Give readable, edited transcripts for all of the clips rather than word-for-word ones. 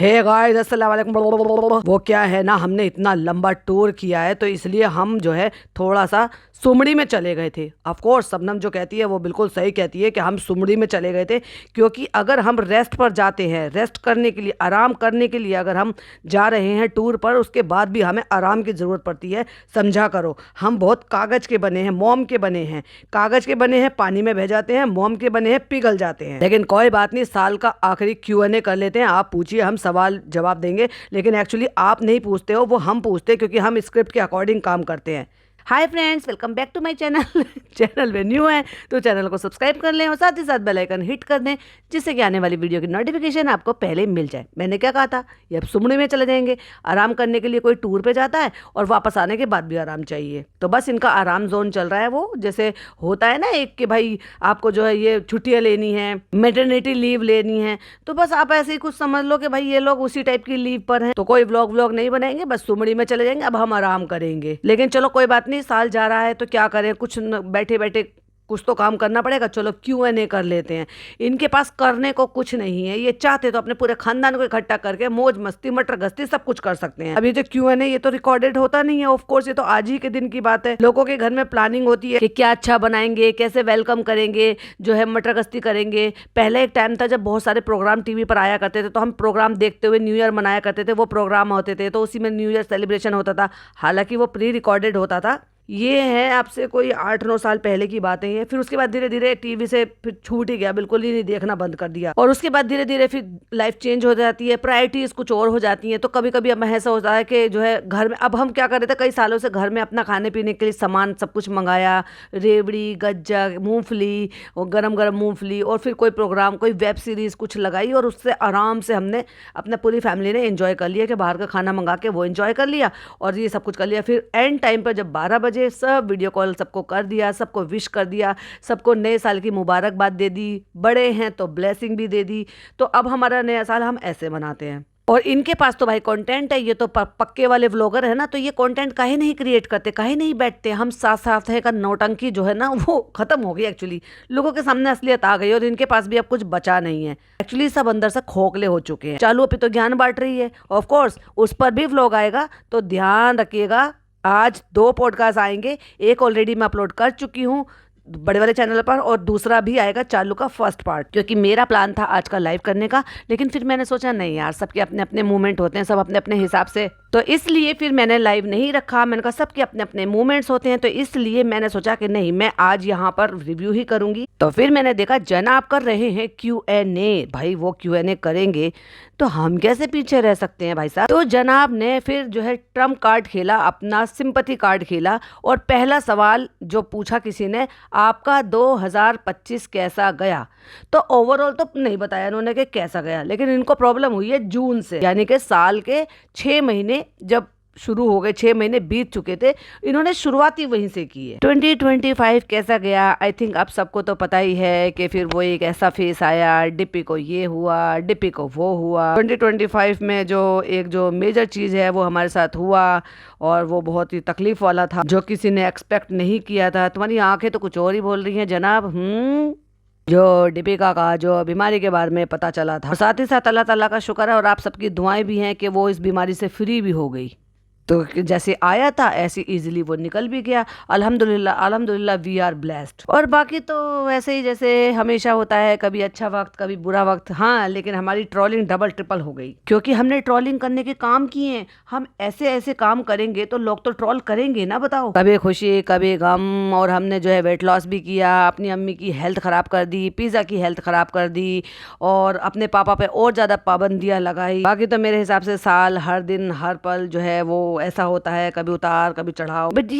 Hey guys अस्सलाम वालेकुम। वो क्या है ना, हमने इतना लंबा टूर किया है तो इसलिए हम जो है थोड़ा सा सुमड़ी में चले गए थे। ऑफ कोर्स शबनम जो कहती है वो बिल्कुल सही कहती है कि हम सुमड़ी में चले गए थे, क्योंकि अगर हम रेस्ट पर जाते हैं, रेस्ट करने के लिए, आराम करने के लिए अगर हम जा रहे हैं टूर पर, उसके बाद भी हमें आराम की ज़रूरत पड़ती है। समझा करो, हम बहुत कागज़ के बने हैं, मोम के बने हैं। कागज़ के बने हैं पानी में बह जाते हैं, मोम के बने हैं पिघल जाते हैं। लेकिन कोई बात नहीं, साल का आखिरी Q&A कर लेते हैं। आप पूछिए, हम सवाल जवाब देंगे। लेकिन एक्चुअली आप नहीं पूछते हो, वो हम पूछते हैं, क्योंकि हम स्क्रिप्ट के अकॉर्डिंग काम करते हैं। Hi friends, welcome back to my channel. Channel में न्यू है तो चैनल को सब्सक्राइब कर लें और साथ ही साथ बेल आइकन हिट कर दें, जिससे कि आने वाली वीडियो की नोटिफिकेशन आपको पहले मिल जाए। मैंने क्या कहा था, ये अब सुमड़ी में चले जाएंगे। आराम करने के लिए कोई टूर पे जाता है और वापस आने के बाद भी आराम चाहिए, तो बस इनका आराम जोन चल रहा है। वो जैसे होता है ना एक कि भाई आपको जो है ये छुट्टियाँ लेनी है, मैटरनिटी लीव लेनी है, तो बस आप ऐसे ही कुछ समझ लो कि भाई ये लोग उसी टाइप की लीव पर हैं। तो कोई व्लॉग नहीं बनाएंगे, बस सुमड़ी में चले जाएंगे। अब हम आराम करेंगे। लेकिन चलो कोई बात नहीं, साल जा रहा है तो क्या करें, कुछ बैठे बैठे कुछ तो काम करना पड़ेगा। चलो Q&A कर लेते हैं। इनके पास करने को कुछ नहीं है, ये चाहते तो अपने पूरे खानदान को इकट्ठा करके मौज मस्ती मटर गश्ती सब कुछ कर सकते हैं। अभी जो Q&A ये तो रिकॉर्डेड होता नहीं है, ऑफ कोर्स ये तो आज ही के दिन की बात है। लोगों के घर में प्लानिंग होती है कि क्या अच्छा बनाएंगे, कैसे वेलकम करेंगे, जो है मटर गश्ती करेंगे। पहले एक टाइम था जब बहुत सारे प्रोग्राम टीवी पर आया करते थे, तो हम प्रोग्राम देखते हुए न्यू ईयर मनाया करते थे। वो प्रोग्राम होते थे तो उसी में न्यू ईयर सेलिब्रेशन होता था, हालांकि वो प्री रिकॉर्डेड होता था। ये है आपसे कोई 8-9 साल पहले की बातें हैं। फिर उसके बाद धीरे धीरे टीवी से फिर छूट ही गया, बिल्कुल ही नहीं देखना बंद कर दिया। और उसके बाद धीरे धीरे फिर लाइफ चेंज हो जाती है, प्रायोरिटीज कुछ और हो जाती हैं। तो कभी कभी अब ऐसा होता है कि जो है घर में, अब हम क्या कर रहे थे, कई सालों से घर में अपना खाने पीने के लिए सामान सब कुछ मंगाया, रेवड़ी, गज्जा, मूंगफली और गरम गरम मूंगफली, और फिर कोई प्रोग्राम, कोई वेब सीरीज कुछ लगाई, और उससे आराम से हमने अपना पूरी फैमिली ने एंजॉय कर लिया कि बाहर का खाना मंगा के वो एंजॉय कर लिया और ये सब कुछ कर लिया। फिर एंड टाइम पर जब 12 बजे सब वीडियो कॉल सबको कर दिया, सबको विश कर दिया, सबको नए साल की मुबारकबाद दे दी, बड़े हैं तो ब्लेसिंग भी दे दी। तो अब हमारा नया साल हम ऐसे मनाते हैं। और इनके पास तो भाई कंटेंट है, ये तो पक्के वाले व्लॉगर है ना, तो ये कंटेंट काहे नहीं क्रिएट करते, काहे नहीं बैठते। हम साथ साथ है का नौटंकी जो है ना वो खत्म हो गई। एक्चुअली लोगों के सामने असलियत आ गई और इनके पास भी अब कुछ बचा नहीं है। एक्चुअली सब अंदर से खोखले हो चुके हैं। चालू अभी तो ज्ञान बांट रही है, ऑफ कोर्स उस पर भी व्लॉग आएगा, तो ध्यान रखिएगा। आज 2 पॉडकास्ट आएंगे, एक ऑलरेडी मैं अपलोड कर चुकी हूँ बड़े वाले चैनल पर, और दूसरा भी आएगा चालू का फर्स्ट पार्ट, क्योंकि मेरा प्लान था आज का लाइव करने का। लेकिन फिर मैंने सोचा नहीं यार, सबके अपने अपने मूवमेंट होते हैं, सब अपने अपने हिसाब से, तो इसलिए फिर मैंने लाइव नहीं रखा। मैंने कहा सबके अपने अपने मूवमेंट्स होते हैं, तो इसलिए मैंने सोचा कि नहीं, मैं आज यहाँ पर रिव्यू ही करूंगी। तो फिर मैंने देखा जनाब कर रहे हैं Q&A, भाई वो Q&A करेंगे तो हम कैसे पीछे रह सकते हैं भाई साहब। तो जनाब ने फिर जो है ट्रम्प कार्ड खेला, अपना सिंपैथी कार्ड खेला, और पहला सवाल जो पूछा किसी ने, आपका 2025 कैसा गया। तो ओवरऑल तो नहीं बताया इन्होंने कि कैसा गया, लेकिन इनको प्रॉब्लम हुई है जून से, यानी कि साल के 6 महीने जब शुरू हो गए, 6 महीने बीत चुके थे, इन्होंने शुरुआती वहीं से की है। 2025 कैसा गया, आई थिंक आप सबको तो पता ही है कि फिर वो एक ऐसा फेस आया, डिप्पी को ये हुआ, डिप्पी को वो हुआ। 2025 में जो मेजर चीज़ है वो हमारे साथ हुआ, और वो बहुत ही तकलीफ वाला था, जो किसी ने एक्सपेक्ट नहीं किया था। तुम्हारी आंखें तो कुछ और ही बोल रही हैं जनाब। जो दीपिका का जो बीमारी के बारे में पता चला था, साथ ही साथ अल्लाह ताला का शुक्र है और आप सबकी दुआएं भी हैं कि वो इस बीमारी से फ्री भी हो गई। तो जैसे आया था ऐसे इजीली वो निकल भी गया। अल्हम्दुलिल्लाह अल्हम्दुलिल्लाह, वी आर ब्लेस्ड। और बाकी तो वैसे ही जैसे हमेशा होता है, कभी अच्छा वक्त कभी बुरा वक्त। हाँ, लेकिन हमारी ट्रोलिंग डबल ट्रिपल हो गई, क्योंकि हमने ट्रोलिंग करने के काम किए हैं। हम ऐसे ऐसे काम करेंगे तो लोग तो ट्रोल करेंगे ना, बताओ। कभी खुशी कभी गम। और हमने जो है वेट लॉस भी किया, अपनी अम्मी की हेल्थ खराब कर दी, पिज़्ज़ा की हेल्थ खराब कर दी, और अपने पापा पे और ज़्यादा पाबंदियाँ लगाई। बाकी तो मेरे हिसाब से साल, हर दिन, हर पल जो है वो ऐसा होता है, कभी उतार कभी चढ़ाव। बट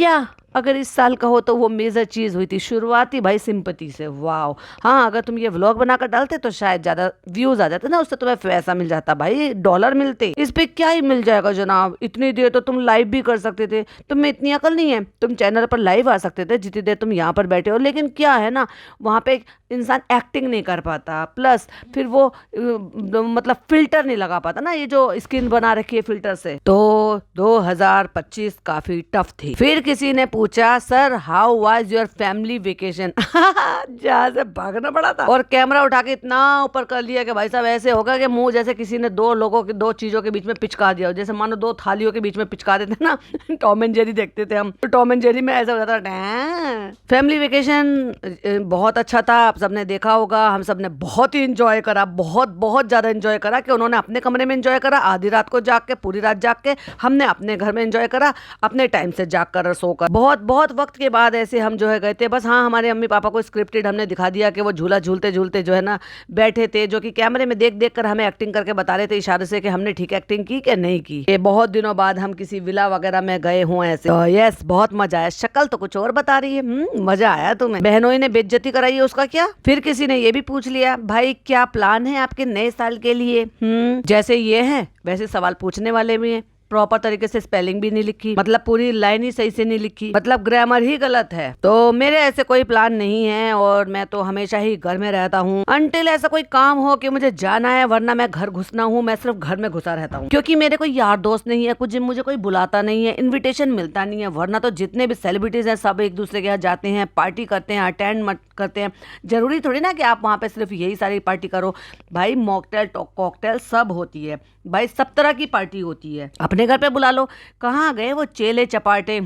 अगर इस साल का हो तो वो मेजर चीज हुई थी शुरुआती भाई सिंपैथी से। वाओ। हाँ, अगर तुम ये व्लॉग बनाकर डालते तो शायद ज्यादा व्यूज आ जाते ना, उससे तुम्हें पैसा मिल जाता, भाई डॉलर मिलते। इस पे क्या ही मिल जाएगा जनाब, इतनी देर तो तुम लाइव भी कर सकते थे। तुम्हें इतनी अकल नहीं है, तुम चैनल पर लाइव आ सकते थे जितनी देर तुम यहाँ पर बैठे हो। लेकिन क्या है ना, वहाँ पे इंसान एक्टिंग नहीं कर पाता, प्लस फिर वो मतलब फिल्टर नहीं लगा पाता ना, ये जो स्किन बना रखी है फिल्टर से। तो 2025 काफी टफ थी। फिर किसी ने पूछा sir how was your family vacation. जहाँ से भागना पड़ा था और कैमरा उठा के इतना ऊपर कर लिया कि भाई साहब ऐसे होगा कि मुंह जैसे किसी ने दो चीजों के बीच में पिचका दिया हो, जैसे मानो दो थालियों के बीच में पिचका देते ना। टॉम एंड जेरी देखते थे हम, तो टॉम एंड जेरी में ऐसा हो जाता था। फैमिली वेकेशन बहुत अच्छा था, आप सबने देखा होगा। हम सबने बहुत ही इंजॉय करा, बहुत बहुत ज्यादा इंजॉय करा कि उन्होंने अपने कमरे में इंजॉय करा आधी रात को जाग के, पूरी रात जाग के। हमने अपने घर में इंजॉय करा अपने टाइम से जाग कर सोकर। बहुत बहुत वक्त के बाद ऐसे हम जो है गए थे। बस हाँ, हमारे मम्मी पापा को स्क्रिप्टेड हमने दिखा दिया कि वो झूला झूलते झूलते जो है ना बैठे थे, जो कि कैमरे में देख देख कर हमें एक्टिंग करके बता रहे थे इशारे से कि हमने ठीक एक्टिंग की कि नहीं की। ये बहुत दिनों बाद हम किसी विला वगैरह में गए हुए ऐसे। तो यस, बहुत मजा आया। शक्ल तो कुछ और बता रही है। मजा आया तुम्हें। बहनोई ने बेइज्जती कराई है उसका क्या? फिर किसी ने ये भी पूछ लिया भाई क्या प्लान है आपके नए साल के लिए? जैसे ये है वैसे सवाल पूछने वाले भी हैं। प्रॉपर तरीके से स्पेलिंग भी नहीं लिखी, मतलब पूरी लाइन ही सही से नहीं लिखी, मतलब ग्रामर ही गलत है। तो मेरे ऐसे कोई प्लान नहीं है और मैं तो हमेशा ही घर में रहता हूँ अनटिल ऐसा कोई काम हो कि मुझे जाना है, वरना मैं घर घुसना हूँ। मैं सिर्फ घर में घुसा रहता हूँ क्योंकि मेरे कोई यार दोस्त नहीं है, कुछ मुझे कोई बुलाता नहीं है, इन्विटेशन मिलता नहीं है। वरना तो जितने भी सेलिब्रिटीज हैं सब एक दूसरे के यहाँ जाते हैं, पार्टी करते हैं, अटेंड करते हैं। जरूरी थोड़ी ना कि आप वहाँ पे सिर्फ यही सारी पार्टी करो भाई। मॉकटेल कॉकटेल सब होती है भाई, सब तरह की पार्टी होती है। अपने घर पे बुला लो। कहाँ गए वो चेले चपाटे?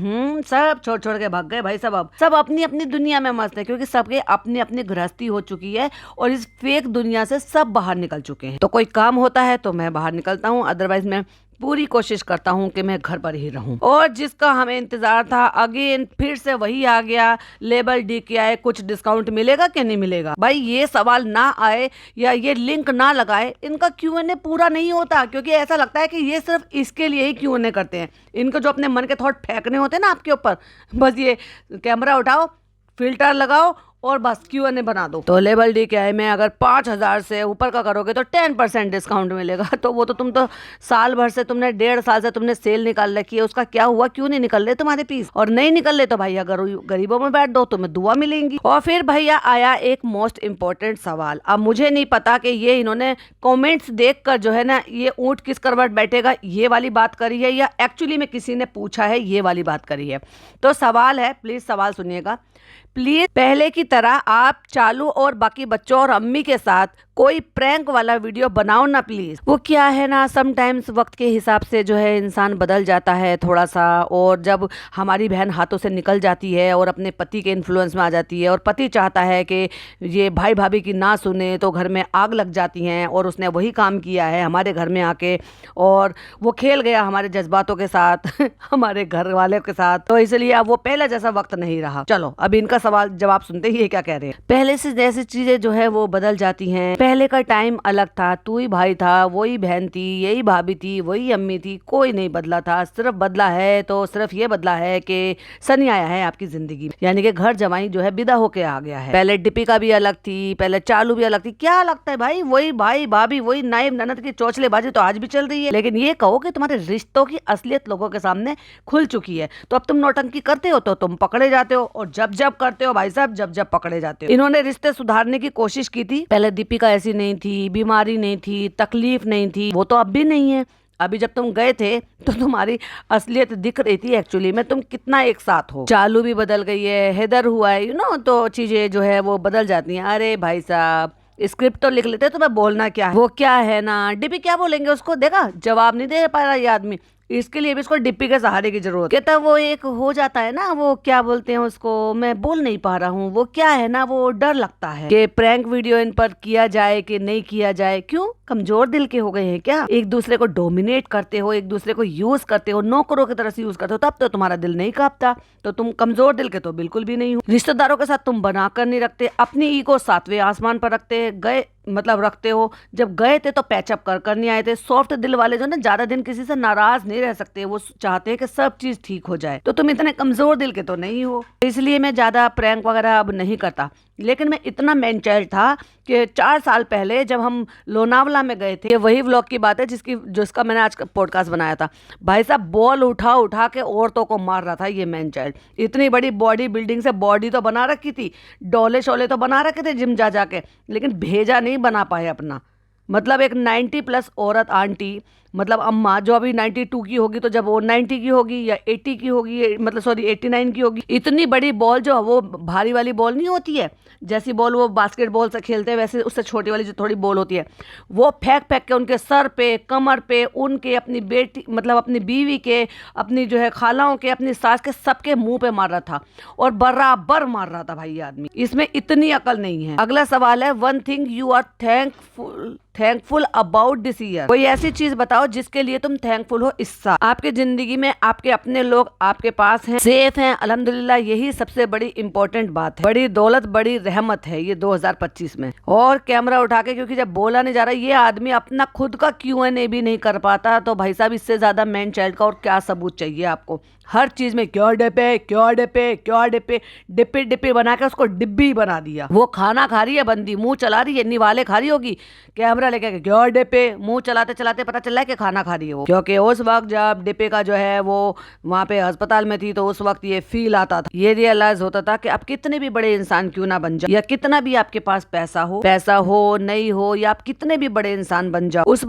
सब छोड़ छोड़ के भाग गए भाई। सब अपनी अपनी दुनिया में मस्त है क्योंकि सबके अपनी अपनी गृहस्थी हो चुकी है और इस फेक दुनिया से सब बाहर निकल चुके हैं। तो कोई काम होता है तो मैं बाहर निकलता हूँ, अदरवाइज मैं पूरी कोशिश करता हूँ कि मैं घर पर ही रहूं। और जिसका हमें इंतजार था अगेन फिर से वही आ गया, लेबल डी के आए, कुछ डिस्काउंट मिलेगा कि नहीं मिलेगा? भाई ये सवाल ना आए या ये लिंक ना लगाए, इनका Q&A पूरा नहीं होता। क्योंकि ऐसा लगता है कि ये सिर्फ इसके लिए ही Q&A करते हैं। इनको जो अपने मन के थॉट फेंकने होते हैं ना आपके ऊपर, बस ये कैमरा उठाओ, फिल्टर लगाओ और बस Q&A बना दो। तो लेबल डी के आई में अगर 5,000 से ऊपर का करोगे तो 10% डिस्काउंट मिलेगा। तो वो तो तुम तो साल भर से, तुमने 1.5 साल से तुमने सेल निकाल रखी है, उसका क्या हुआ? क्यों नहीं निकल रहे तुम्हारे पीस? और नहीं निकल रहे तो भैया गरीबों में बैठ दो, तुम्हें दुआ मिलेंगी। और फिर भैया आया एक मोस्ट इम्पोर्टेंट सवाल। अब मुझे नहीं पता कि ये इन्होंने कॉमेंट्स देख कर जो है ना ये ऊँट किस करवट बैठेगा ये वाली बात करी है या एक्चुअली में किसी ने पूछा है ये वाली बात करी है। तो सवाल है, प्लीज सवाल सुनिएगा। प्लीज पहले की तरह आप चालू और बाकी बच्चों और अम्मी के साथ कोई प्रैंक वाला वीडियो बनाओ ना प्लीज। वो क्या है ना, समटाइम्स वक्त के हिसाब से जो है इंसान बदल जाता है थोड़ा सा। और जब हमारी बहन हाथों से निकल जाती है और अपने पति के इन्फ्लुएंस में आ जाती है और पति चाहता है कि ये भाई भाभी की ना सुने तो घर में आग लग जाती हैं, और उसने वही काम किया है हमारे घर में आके, और वो खेल गया हमारे जज्बातों के साथ हमारे घर वाले के साथ। तो इसलिए अब वो पहले जैसा वक्त नहीं रहा। चलो अब इनका सवाल जवाब सुनते ही ये क्या कह रहे हैं। पहले से जैसी चीजें जो है वो बदल जाती हैं। पहले का टाइम अलग था, तू ही भाई था, वही बहन थी, यही भाभी थी, वही अम्मी थी, कोई नहीं बदला था। सिर्फ बदला है तो सिर्फ ये बदला है कि सनी आया है आपकी जिंदगी, यानी कि घर जमाई जो है विदा होके आ गया है। पहले दीपिका भी अलग थी, पहले चालू भी अलग थी। क्या लगता है भाई, वही भाई भाभी, वही नायब ननद की चौचलेबाजी तो आज भी चल रही है। लेकिन ये कहो कि तुम्हारे रिश्तों की असलियत लोगों के सामने खुल चुकी है। तो अब तुम नौटंकी करते हो तो तुम पकड़े जाते हो, और जब जब करते हो भाई साहब जब जब पकड़े जाते हो। इन्होंने रिश्ते सुधारने की कोशिश की थी। पहले दीपिका ऐसी नहीं थी, बीमारी नहीं थी, तकलीफ नहीं थी, वो तो अब भी नहीं है। अभी जब तुम गए थे तो तुम्हारी असलियत दिख रही थी एक्चुअली में, तुम कितना एक साथ हो। चालू भी बदल गई है, हैदर हुआ है, तो चीजें जो है वो बदल जाती हैं। अरे भाई साहब स्क्रिप्ट तो लिख लेते, तुम्हें बोलना क्या है। वो क्या है ना, डिपी क्या बोलेंगे उसको, देखा जवाब नहीं दे पा रहा ये आदमी। इसके लिए भी इसको डिप्पी के सहारे की जरूरत है। कहता वो एक हो जाता है ना, वो क्या बोलते हैं उसको, मैं बोल नहीं पा रहा हूँ। वो क्या है ना, वो डर लगता है कि प्रैंक वीडियो इन पर किया जाए कि नहीं किया जाए। क्यों, कमजोर दिल के हो गए हैं क्या? एक दूसरे को डोमिनेट करते हो, एक दूसरे को यूज करते हो, नौकरों की तरह से यूज करते हो, तब तो तुम्हारा दिल नहीं कांपता। तो तुम कमजोर दिल के तो बिल्कुल भी नहीं हो। रिश्तेदारों के साथ तुम बनाकर नहीं रखते, अपनी ईगो 7वें आसमान पर रखते हो। जब गए थे तो पैचअप कर नहीं आए थे। सॉफ्ट दिल वाले जो ना ज्यादा दिन किसी से नाराज नहीं रह सकते, वो चाहते हैं कि सब चीज ठीक हो जाए। तो तुम इतने कमजोर दिल के तो नहीं हो, इसलिए मैं ज्यादा प्रैंक वगैरह अब नहीं करता। लेकिन मैं इतना मैन चाइल्ड था कि 4 साल पहले जब हम लोनावला में गए थे, वही व्लॉग की बात है जिसका मैंने आज पॉडकास्ट बनाया था। भाई साहब बॉल उठा उठा के औरतों को मार रहा था ये मैन चाइल्ड। इतनी बड़ी बॉडी बिल्डिंग से बॉडी तो बना रखी थी, डोले शोले तो बना रखे थे जिम जा जाके, लेकिन भेजा नहीं बना पाए अपना। मतलब एक 90+ औरत आंटी मतलब अम्मा जो अभी 92 की होगी तो जब वो 90 की होगी या 80 की होगी, मतलब सॉरी 89 की होगी। इतनी बड़ी बॉल जो वो भारी वाली बॉल नहीं होती है, जैसी बॉल वो बास्केटबॉल से खेलते हैं वैसे उससे छोटी वाली जो थोड़ी बॉल होती है, वो फेंक फेंक के उनके सर पे, कमर पे, उनके, अपनी बेटी मतलब अपनी बीवी के, अपनी जो है खालाओं के, अपनी सास के, सबके मुंह पे मार रहा था और बराबर मार रहा था भाई ये आदमी। इसमें इतनी अकल नहीं है। अगला सवाल है, one thing you are thankful about this year. कोई ऐसी चीज बताओ जिसके लिए तुम थैंकफुल हो इस साल। आपके जिंदगी में आपके अपने लोग आपके पास हैं, सेफ हैं, अल्हम्दुलिल्लाह, यही सबसे बड़ी इंपॉर्टेंट बात है। बड़ी दौलत, बड़ी रहमत है ये 2025 में। और कैमरा उठा के, क्योंकि जब बोला नहीं जा रहा, ये आदमी अपना खुद का Q&A भी नहीं कर पाता, तो भाई साहब इससे ज्यादा मैन चाइल्ड का और क्या सबूत चाहिए आपको। हर चीज में क्यों डिपे, क्यों डिपे, क्यों डिपे, डिपे डिपे बना के उसको डिब्बी बना दिया। वो खाना खा रही है बंदी, मुंह चला रही है, निवाले खा रही होगी, कैमरा लेके क्यों डिपे, मुंह चलाते चलाते पता चला है कि खाना खा रही है वो। क्योंकि उस वक्त जब डिपे का जो है वो वहां पे अस्पताल में थी, तो उस वक्त ये फील आता था, ये रियलाइज होता था कि आप कितने भी बड़े इंसान क्यों ना बन जाओ, या कितना भी आपके पास पैसा हो नहीं हो, या आप कितने भी बड़े इंसान बन जाओ, उस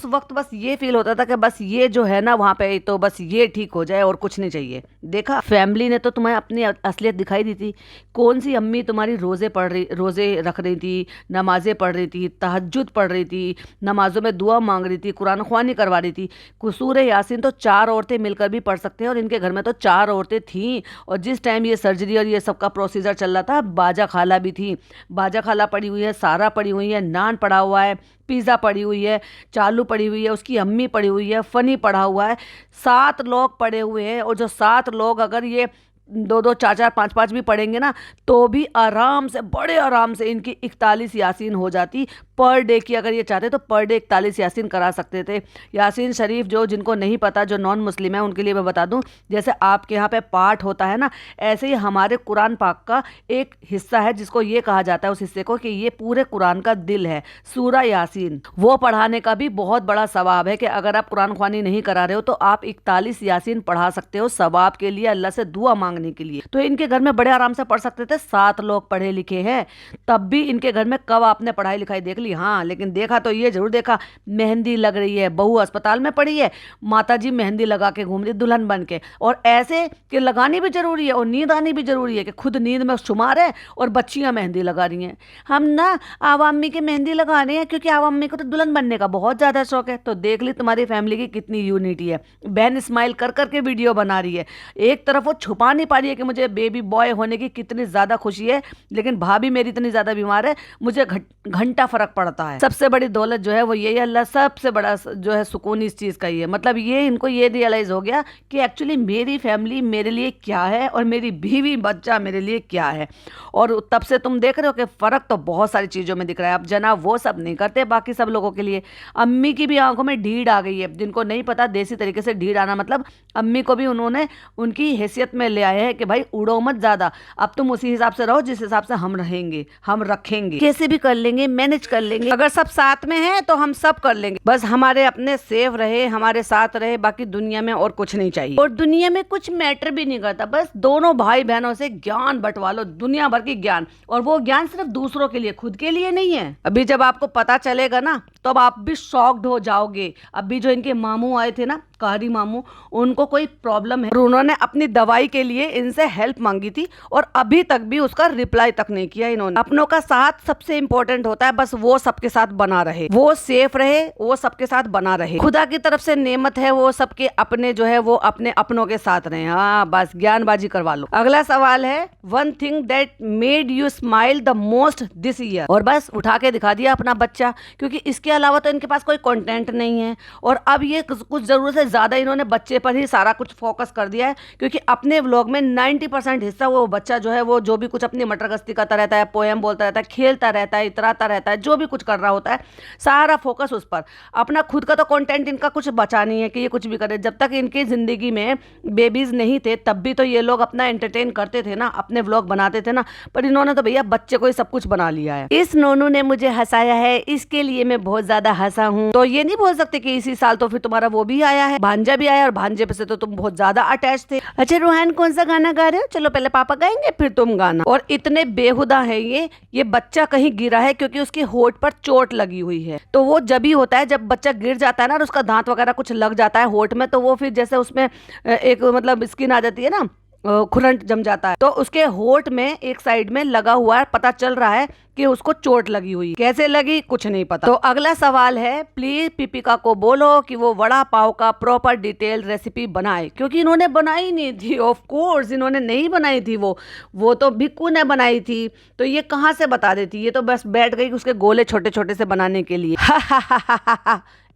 वक्त बस ये फील होता था कि बस ये जो है ना वहां पे, तो बस ये ठीक हो जाए और कुछ नहीं चाहिए। देखा, फैमिली ने तो तुम्हें अपनी असलियत दिखाई दी थी। कौन सी अम्मी तुम्हारी रोजे रख रही थी, नमाजें पढ़ रही थी, तहज्जुद पढ़ रही थी, नमाजों में दुआ मांग रही थी, कुरान ख्वानी करवा रही थी। सूरह यासीन तो 4 औरतें मिलकर भी पढ़ सकते हैं, और इनके घर में तो 4 औरतें थीं। और जिस टाइम ये सर्जरी और ये सबका प्रोसीजर चल रहा था, बाजा खाला भी थी, बाजा खाला पड़ी हुई है, सारा पड़ी हुई है, नान पड़ा हुआ है, पिज़्ज़ा पड़ी हुई है, चालू पड़ी हुई है, उसकी अम्मी पड़ी हुई है, फनी पड़ा हुआ है, 7 लोग पड़े हुए हैं। और जो 7 लोग अगर ये 2-2, 4-4, 5-5 भी पढ़ेंगे ना, तो भी आराम से, बड़े आराम से इनकी 41 यासीन हो जाती पर डे की। अगर ये चाहते तो पर डे 41 यासीन करा सकते थे। यासीन शरीफ जो जिनको नहीं पता, जो नॉन मुस्लिम है, उनके लिए मैं बता दूं, जैसे आपके यहाँ पे पाठ होता है ना, ऐसे ही हमारे कुरान पाक का एक हिस्सा है जिसको ये कहा जाता है, उस हिस्से को, कि ये पूरे कुरान का दिल है, सूरा यासीन। वो पढ़ाने का भी बहुत बड़ा सवाब है कि अगर आप कुरान ख्वानी नहीं करा रहे हो तो आप 41 यासीन पढ़ा सकते हो सवाब के लिए, अल्लाह से दुआ मांगने के लिए। तो इनके घर में बड़े आराम से पढ़ सकते थे। 7 लोग पढ़े लिखे हैं, तब भी इनके घर में कब आपने पढ़ाई लिखाई देख ली? हाँ, लेकिन देखा तो ये जरूर देखा, मेहंदी लग रही है, बहू अस्पताल में पड़ी है, माताजी मेहंदी लगा के घूम रही दुल्हन बन के। और ऐसे कि लगानी भी जरूरी है और नींद आनी भी जरूरी है, कि खुद नींद में शुमार है और बच्चियां मेहंदी लगा रही हैं। हम ना आवामी की मेहंदी लगा रहे हैं क्योंकि आवामी को तो दुल्हन बनने का बहुत ज्यादा शौक है। तो देख ली तुम्हारी फैमिली की कितनी यूनिटी है। बहन स्माइल कर करके वीडियो बना रही है, एक तरफ वो छुपा नहीं पा रही है कि मुझे बेबी बॉय होने की कितनी ज्यादा खुशी है, लेकिन भाभी मेरी इतनी ज्यादा बीमार है, मुझे घंटा फर्क पड़ता है। सबसे बड़ी दौलत जो है वो ये, अल्लाह सबसे बड़ा जो है सुकून इस चीज का ही है। मतलब ये इनको ये रियलाइज हो गया कि एक्चुअली मेरी फैमिली मेरे लिए क्या है और मेरी बीवी बच्चा मेरे लिए क्या है। और तब से तुम देख रहे हो कि फर्क तो बहुत सारी चीजों में दिख रहा है। अब जनाब वो सब नहीं करते बाकी सब लोगों के लिए। अम्मी की भी आंखों में ढीढ़ आ गई है, जिनको नहीं पता देसी तरीके से ढीढ़ आना मतलब, अम्मी को भी उन्होंने उनकी हैसियत में ले आए हैं कि भाई उड़ो मत ज्यादा, अब तुम उसी हिसाब से रहो जिस हिसाब से हम रहेंगे, हम रखेंगे, कैसे भी कर लेंगे, मैनेज कर लेंगे, अगर सब साथ में है तो हम सब कर लेंगे, बस हमारे अपने सेफ रहे, हमारे साथ रहे, बाकी दुनिया में और कुछ नहीं चाहिए। और दुनिया में कुछ मैटर भी नहीं करता, बस दोनों भाई बहनों से ज्ञान बंटवा लो, दुनिया भर की ज्ञान। और वो ज्ञान सिर्फ दूसरों के लिए, खुद के लिए नहीं है। अभी जब आपको पता चलेगा ना तो अब आप भी शॉक्ड हो जाओगे। अभी जो इनके मामू आए थे ना, कारी मामू, उनको कोई प्रॉब्लम है और उन्होंने अपनी दवाई के लिए इनसे हेल्प मांगी थी और अभी तक भी उसका रिप्लाई तक नहीं किया इन्होंने। अपनों का साथ सबसे इंपॉर्टेंट होता है, बस वो सबके साथ बना रहे, वो सेफ रहे, वो सबके साथ बना रहे। खुदा की तरफ से नेमत है, वो सबके अपने जो है वो अपने अपनों के साथ रहे। हाँ, बस ज्ञानबाजी करवा लो। अगला सवाल है, one thing that made you smile the most this year. और बस उठा के दिखा दिया अपना बच्चा, क्योंकि इसके अलावा तो इनके पास कोई कंटेंट नहीं है। और अब ये कुछ जरूरत से ज्यादा इन्होंने बच्चे पर ही सारा कुछ फोकस कर दिया है, क्योंकि अपने व्लॉग में 90% हिस्सा वो बच्चा जो है वो जो भी कुछ अपनी मटर गश्ती करता रहता है, पोएम बोलता रहता है, खेलता रहता है, इतराता रहता है, जो भी कुछ कर रहा होता है सारा फोकस उस पर। अपना खुद का तो कंटेंट इनका कुछ बचा नहीं है कि ये कुछ भी करे। जब तक इनकी जिंदगी में बेबीज नहीं थे तब भी तो ये लोग अपना एंटरटेन करते थे ना, अपने व्लॉग बनाते थे ना, पर इन्होंने तो भैया बच्चे को ही सब कुछ बना लिया है। इस नोनू ने मुझे हंसाया है, इसके लिए मैं बहुत ज्यादा हंसा हूँ। तो ये नहीं बोल सकते कि इसी साल तो फिर तुम्हारा वो भी आया है, भांजा भी आया और भांजे पे से तो तुम बहुत ज्यादा अटैच थे। अच्छा रूहान कौन सा गाना गा रहे हो? चलो पहले पापा गाएंगे फिर तुम गाना। और इतने बेहुदा है ये बच्चा कहीं गिरा है क्योंकि उसके होठ पर चोट लगी हुई है। तो वो जब ही होता है जब बच्चा गिर जाता है ना और उसका दांत वगैरह कुछ लग जाता है होठ में, तो वो फिर जैसे उसमें एक मतलब स्किन आ जाती है ना, खुरंट जम जाता है, तो उसके होठ में एक साइड में लगा हुआ है, पता चल रहा है कि उसको चोट लगी हुई। कैसे लगी कुछ नहीं पता। तो अगला सवाल है, प्लीज पीपिका को बोलो कि वो वड़ा पाव का प्रॉपर डिटेल रेसिपी बनाए, क्योंकि इन्होंने बनाई नहीं थी। ऑफ कोर्स इन्होंने नहीं बनाई थी, वो तो भिक्कू ने बनाई थी, तो ये कहाँ से बता देती। ये तो बस बैठ गई उसके गोले छोटे छोटे से बनाने के लिए।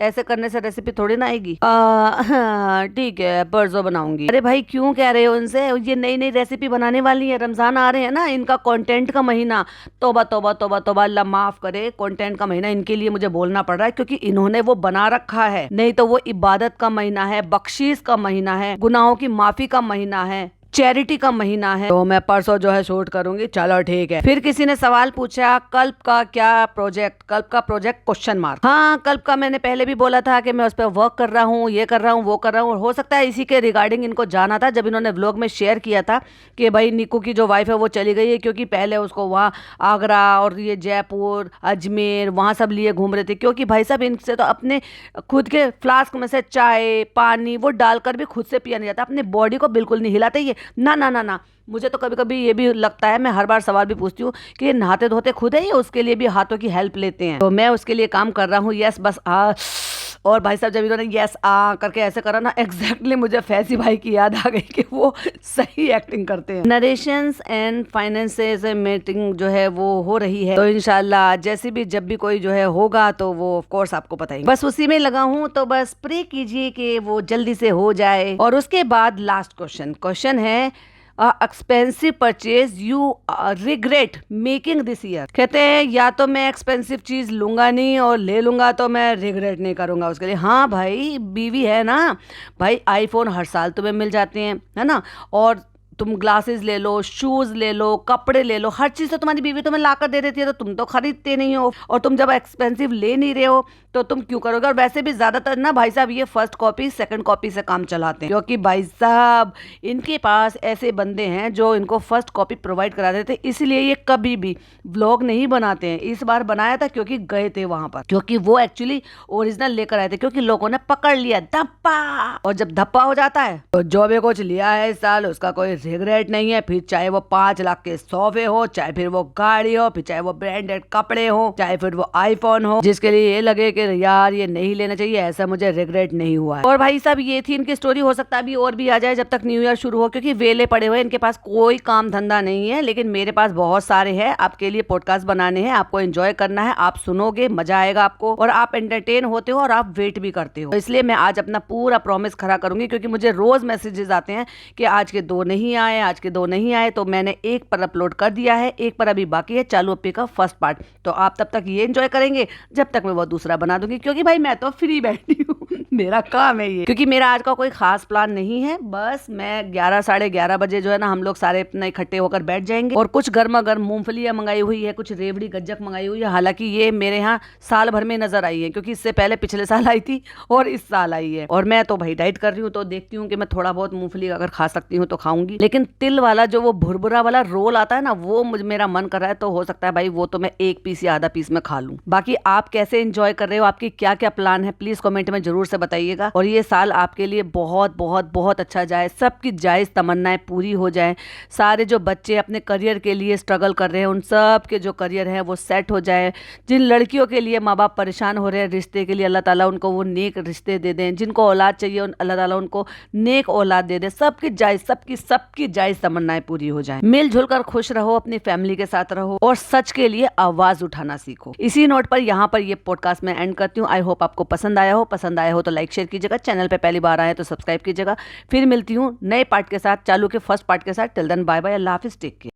ऐसे करने से रेसिपी थोड़ी ना आएगी। ठीक है परसों बनाऊंगी। अरे भाई क्यों कह रहे हो इनसे, ये नई नई रेसिपी बनाने वाली है, रमजान आ रहे हैं ना, इनका कंटेंट का महीना। तौबा तौबा तौबा तौबा, अल्लाह माफ करे, कंटेंट का महीना इनके लिए मुझे बोलना पड़ रहा है क्योंकि इन्होंने वो बना रखा है। नहीं तो वो इबादत का महीना है, बख्शीश का महीना है, गुनाहों की माफी का महीना है, चैरिटी का महीना है। तो मैं परसों जो है शूट करूंगी। चलो ठीक है। फिर किसी ने सवाल पूछा कल्प का क्या प्रोजेक्ट, कल्प का प्रोजेक्ट क्वेश्चन मार्क। हाँ कल्प का मैंने पहले भी बोला था कि मैं उस पर वर्क कर रहा हूँ, ये कर रहा हूँ, वो कर रहा हूँ, और हो सकता है इसी के रिगार्डिंग इनको जाना था जब इन्होंने व्लॉग में शेयर किया था कि भाई निक्कू की जो वाइफ है वो चली गई है, क्योंकि पहले उसको वहाँ आगरा और ये जयपुर अजमेर वहाँ सब लिए घूम रहे थे, क्योंकि भाई साहब इनसे तो अपने खुद के फ्लास्क में से चाय पानी वो डालकर भी खुद से पिया नहीं जाता, अपने बॉडी को बिल्कुल नहीं हिलाते ये। ना ना ना ना, मुझे तो कभी कभी ये भी लगता है, मैं हर बार सवाल भी पूछती हूँ कि ये नहाते धोते खुद है या उसके लिए भी हाथों की हेल्प लेते हैं। तो मैं उसके लिए काम कर रहा हूँ। यस बस और भाई साहब जब इन्होंने यस करके ऐसे करा ना, एग्जैक्टली मुझे फैजी भाई की याद आ गई कि वो सही एक्टिंग करते हैं। नरेशंस एंड फाइनेंसेस मीटिंग जो है वो हो रही है, तो इंशाल्लाह जैसे भी जब भी कोई जो है होगा तो वो ऑफ कोर्स आपको बताएंगे। बस उसी में लगा हूँ, तो बस प्रे कीजिए कि वो जल्दी से हो जाए। और उसके बाद लास्ट क्वेश्चन है, expensive purchase you regret making this year. कहते हैं या तो मैं एक्सपेंसिव चीज लूंगा नहीं और ले लूंगा तो मैं रिग्रेट नहीं करूंगा उसके लिए। हाँ भाई बीवी है ना भाई, आईफोन हर साल तुम्हें मिल जाते हैं है ना, और तुम ग्लासेस ले लो, शूज ले लो, कपड़े ले लो, हर चीज तो तुम्हारी बीवी तुम्हें ला कर दे देती है, तो तुम तो खरीदते नहीं हो। और तुम जब एक्सपेंसिव ले नहीं रहे हो तो तुम क्यों करोगे। और वैसे भी ज्यादातर ना भाई साहब ये फर्स्ट कॉपी सेकंड कॉपी से काम चलाते हैं, क्योंकि भाई साहब इनके पास ऐसे बंदे हैं जो इनको फर्स्ट कॉपी प्रोवाइड करा देते, इसलिए ये कभी भी व्लॉग नहीं बनाते हैं। इस बार बनाया था क्योंकि गए थे वहां पर, क्योंकि वो एक्चुअली ओरिजिनल लेकर आए थे, क्योंकि लोगों ने पकड़ लिया धप्पा। और जब धप्पा हो जाता है तो जो भी कुछ लिया है इस साल उसका कोई रिग्रेट नहीं है। फिर चाहे वो 5 लाख के सोफे हो, चाहे फिर वो गाड़ी हो, फिर चाहे वो ब्रांडेड कपड़े हो, चाहे फिर वो आईफोन हो, जिसके लिए ये लगे कि यार ये नहीं लेना चाहिए, ऐसा मुझे रिग्रेट नहीं हुआ है। और भाई साहब ये थी इनकी स्टोरी। हो सकता है अभी और भी आ जाए जब तक न्यू ईयर शुरू हो, क्योंकि वेले पड़े हुए, इनके पास कोई काम धंधा नहीं है। लेकिन मेरे पास बहुत सारे हैं, आपके लिए पॉडकास्ट बनाने हैं, आपको एंजॉय करना है, आप सुनोगे मजा आएगा आपको, और आप एंटरटेन होते हो और आप वेट भी करते हो। तो इसलिए मैं आज अपना पूरा प्रॉमिस खरा करूंगी, क्योंकि मुझे रोज मैसेजेस आते हैं कि आज के 2 नहीं आए, आज के 2 नहीं आए। तो मैंने एक पर अपलोड कर दिया है, एक पर अभी बाकी है, चालू अप्पी का फर्स्ट पार्ट। तो आप तब तक ये एंजॉय करेंगे जब तक मैं वो दूसरा बना दूंगी, क्योंकि भाई मैं तो फ्री बैठी हूँ। मेरा काम है ये, क्योंकि मेरा आज का कोई खास प्लान नहीं है। बस मैं 11 साढ़े 11 बजे जो है ना हम लोग सारे अपना इकट्ठे होकर बैठ जाएंगे, और कुछ गर्मा गर्म मूंगफलियां मंगाई हुई है, कुछ रेवड़ी गज्जक मंगाई हुई है। हालांकि ये मेरे यहाँ साल भर में नजर आई है, क्योंकि इससे पहले पिछले साल आई थी और इस साल आई है। और मैं तो भाई डाइट कर रही हूँ, तो देखती हूँ कि मैं थोड़ा बहुत मूंगफली अगर खा सकती हूँ तो खाऊंगी। लेकिन तिल वाला जो वो भुरभुरा वाला रोल आता है ना, वो मेरा मन कर रहा है, तो हो सकता है भाई वो तो मैं 1 पीस या आधा पीस में खा लूं। बाकी आप कैसे एंजॉय कर रहे हो, आपकी क्या क्या प्लान है, प्लीज कमेंट में जरूर से बताइएगा। और ये साल आपके लिए बहुत बहुत बहुत अच्छा जाए, सबकी जायज तमन्नाएं पूरी हो जाए। सारे जो बच्चे अपने करियर के लिए स्ट्रगल कर रहे हैं, उन सब के जो करियर है वो सेट हो जाए। जिन लड़कियों के लिए माँ बाप परेशान हो रहे हैं रिश्ते के लिए, अल्लाह ताला उनको वो नेक रिश्ते दे दें। जिनको औलाद चाहिए अल्लाह ताला उनको नेक औलाद दे दे। सबकी जायज तमन्नाएं पूरी हो जाए। मिलजुल कर खुश रहो, अपनी फैमिली के साथ रहो, और सच के लिए आवाज उठाना सीखो। इसी नोट पर यहाँ पर ये पॉडकास्ट मैं एंड करती हूँ। आई होप आपको पसंद आया हो तो लाइक शेयर कीजिएगा, चैनल पे पहली बार आए तो सब्सक्राइब कीजिएगा। फिर मिलती हूँ नए पार्ट के साथ, चालू के फर्स्ट पार्ट के साथ। टिल देन बाय बाय, अल्लाह हाफिज, टेक केयर।